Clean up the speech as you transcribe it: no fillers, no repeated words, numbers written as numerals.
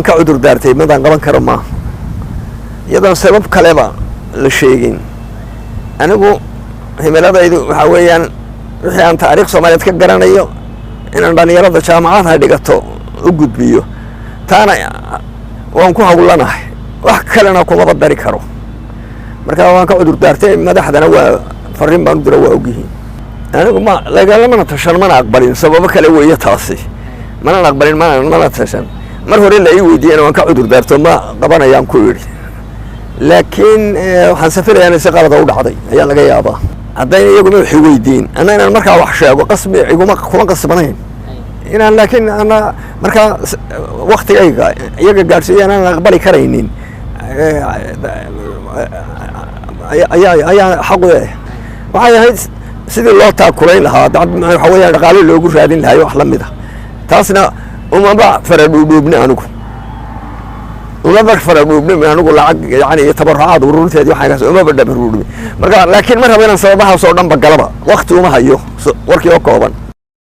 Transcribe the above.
waan ka cudur daartay midaan qaban karo ma iyadoo sabab kaleba la sheegin anigu himiladaydu waxa weeyaan wixii aan taariikh Soomaaliyeed ka garanayo inaan dhalinyarada jaamacadaha dhigato u gudbiyo taana waan ku hawlanahay wax kalena kuma badari karo marka waan ka cudur daartay madaxdana waa fariin baan u diray waa ogyihiin anigu ma lagama tashan mana aqbalin sabab kale weeye taasi mana aqbalin mana tashan mar hore la ii weydiiyeen waan ka cudur daarto ma qabanayaan ku yiri laakiin waxaan safarayaan si qalad u dhacday ayaa laga yaabaa haddii iyagu ma weydiin anna markaa wax sheego qasbi iguma kuma qasbanayn inaan laakiin ana markaa waqtigayga iyaga gaarsiiyeen aan aqbali karaynin ayaa xaq u ah waxay ahayd sidii loo taakulayn lahaa waxa weeyaan dhaqaale loogu raadin lahaa wax la mid ah taasna umaba faradhuubni anigu anigu lacag yani tabarucaad ururinteedii waxaa kaas umaba dhabarudhumi marka laakiin mar rabo inaan sababahaas oo dhanba galaba waqti uma hayo warkii oo kooban